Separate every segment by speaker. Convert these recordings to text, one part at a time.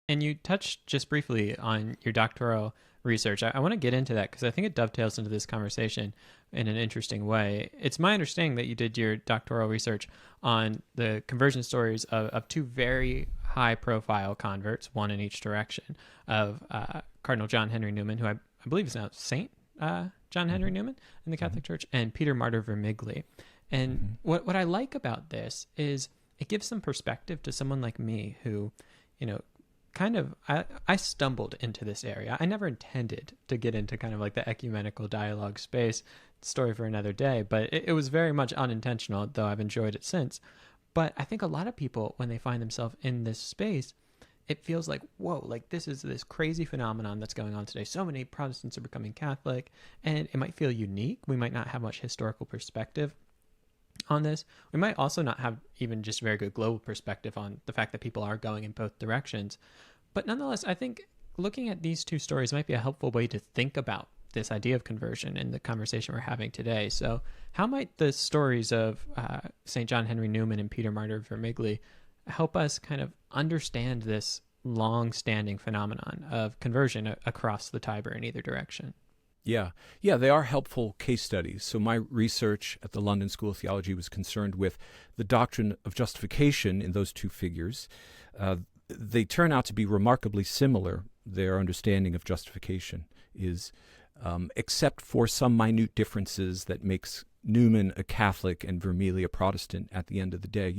Speaker 1: And you touched just briefly on your doctoral research. I want to get into that because I think it dovetails into this conversation in an interesting way. It's my understanding that you did your doctoral research on the conversion stories of two very high-profile converts, one in each direction, of Cardinal John Henry Newman, who I believe is now Saint John Henry Newman in the Catholic Church, and Peter Martyr Vermigli. And what I like about this is it gives some perspective to someone like me who, kind of, I stumbled into this area. I never intended to get into kind of like the ecumenical dialogue space, story for another day, but it was very much unintentional, though I've enjoyed it since. But I think a lot of people, when they find themselves in this space, it feels like, whoa, like this is this crazy phenomenon that's going on today. So many Protestants are becoming Catholic, and it might feel unique. We might not have much historical perspective on this. We might also not have even just very good global perspective on the fact that people are going in both directions. But nonetheless, I think looking at these two stories might be a helpful way to think about this idea of conversion in the conversation we're having today. So how might the stories of St. John Henry Newman and Peter Martyr Vermigli help us kind of understand this long-standing phenomenon of conversion across the Tiber in either direction?
Speaker 2: Yeah, they are helpful case studies. So my research at the London School of Theology was concerned with the doctrine of justification in those two figures. They turn out to be remarkably similar. Their understanding of justification is, except for some minute differences that makes Newman a Catholic and Vermigli a Protestant at the end of the day.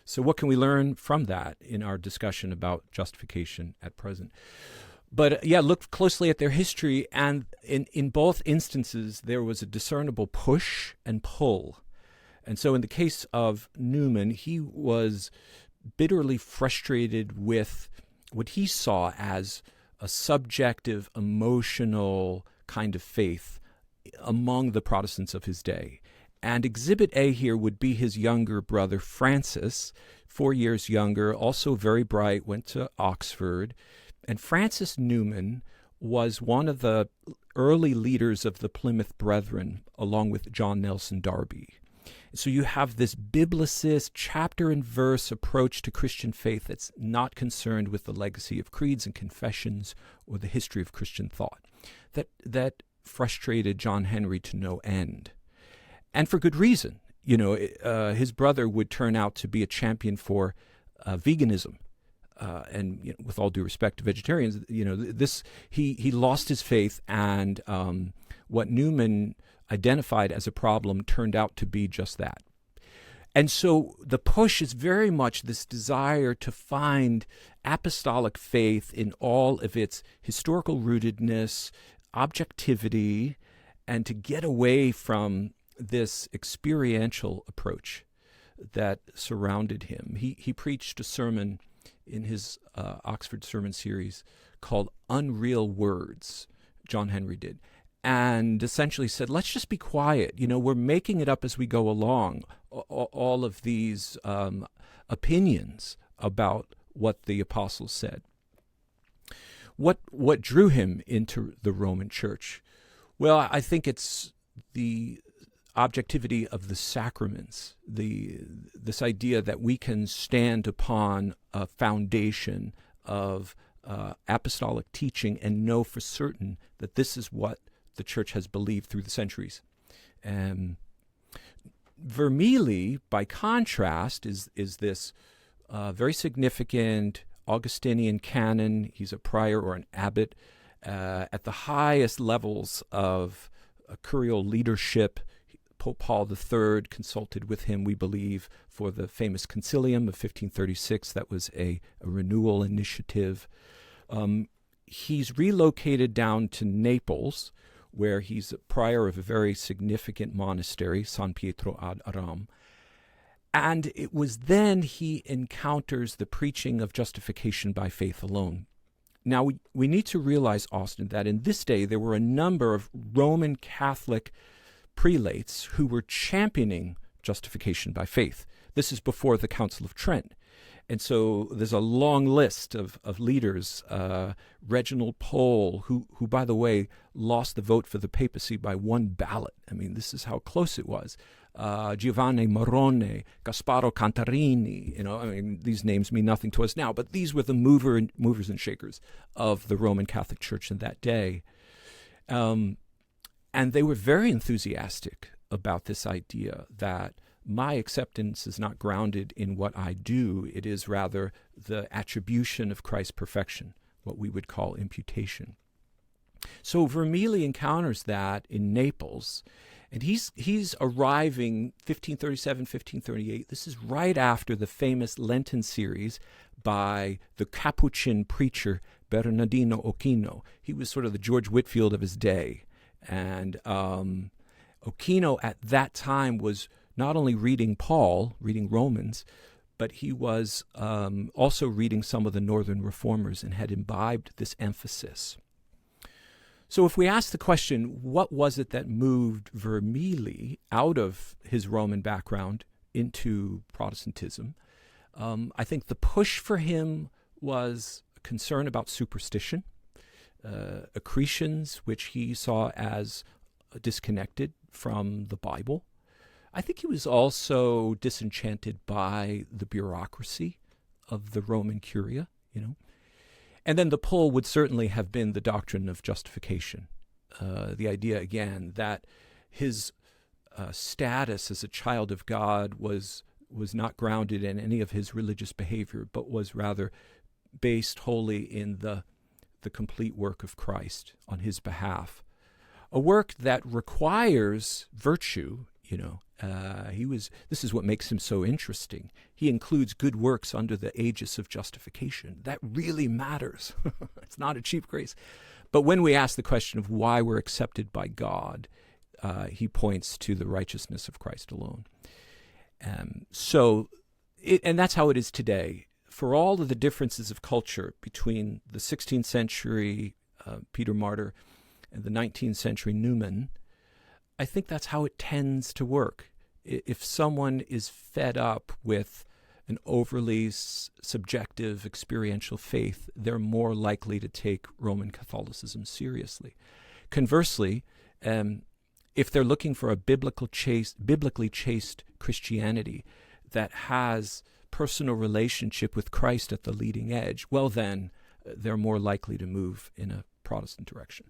Speaker 2: So what can we learn from that in our discussion about justification at present? But look closely at their history, and in both instances, there was a discernible push and pull. And so in the case of Newman, he was bitterly frustrated with what he saw as a subjective, emotional kind of faith among the Protestants of his day. And Exhibit A here would be his younger brother, Francis, 4 years younger, also very bright, went to Oxford. And Francis Newman was one of the early leaders of the Plymouth Brethren, along with John Nelson Darby. So you have this biblicist, chapter and verse approach to Christian faith that's not concerned with the legacy of creeds and confessions or the history of Christian thought. That frustrated John Henry to no end. And for good reason. His brother would turn out to be a champion for veganism. And with all due respect to vegetarians, he lost his faith, and what Newman identified as a problem turned out to be just that. And so the push is very much this desire to find apostolic faith in all of its historical rootedness, objectivity, and to get away from this experiential approach that surrounded him. He preached a sermon in his Oxford sermon series called Unreal Words, John Henry did, and essentially said, let's just be quiet. We're making it up as we go along, all of these opinions about what the apostles said. What drew him into the Roman Church? Well, I think it's the objectivity of the sacraments, this idea that we can stand upon a foundation of apostolic teaching and know for certain that this is what the Church has believed through the centuries. Vermigli, by contrast, is this very significant Augustinian canon. He's a prior or an abbot at the highest levels of curial leadership. Pope Paul III consulted with him, we believe, for the famous Concilium of 1536. That was a renewal initiative. He's relocated down to Naples, where he's a prior of a very significant monastery, San Pietro ad Aram. And it was then he encounters the preaching of justification by faith alone. Now, we need to realize, Austin, that in this day there were a number of Roman Catholic prelates who were championing justification by faith. This is before the Council of Trent. And so there's a long list of leaders, Reginald Pole, who, by the way, lost the vote for the papacy by one ballot. I mean, this is how close it was. Giovanni Morone, Gasparo Cantarini. These names mean nothing to us now, but these were the movers and shakers of the Roman Catholic Church in that day. And they were very enthusiastic about this idea that my acceptance is not grounded in what I do. It is rather the attribution of Christ's perfection, what we would call imputation. So Vermigli encounters that in Naples, and he's arriving 1537, 1538. This is right after the famous Lenten series by the Capuchin preacher Bernardino Ochino. He was sort of the George Whitefield of his day. And Ochino at that time was not only reading Romans, but he was also reading some of the Northern Reformers and had imbibed this emphasis. So if we ask the question, what was it that moved Vermigli out of his Roman background into Protestantism? I think the push for him was concern about superstition, accretions, which he saw as disconnected from the Bible. I think he was also disenchanted by the bureaucracy of the Roman Curia, And then the pull would certainly have been the doctrine of justification. The idea, again, that his status as a child of God was not grounded in any of his religious behavior, but was rather based wholly in the complete work of Christ on his behalf. A work that requires virtue, this is what makes him so interesting. He includes good works under the aegis of justification. That really matters. It's not a cheap grace. But when we ask the question of why we're accepted by God, he points to the righteousness of Christ alone. And that's how it is today. For all of the differences of culture between the 16th century Peter Martyr and the 19th century Newman, I think that's how it tends to work. If someone is fed up with an overly subjective experiential faith, they're more likely to take Roman Catholicism seriously. Conversely, if they're looking for a biblically chaste Christianity that has personal relationship with Christ at the leading edge, well then, they're more likely to move in a Protestant direction.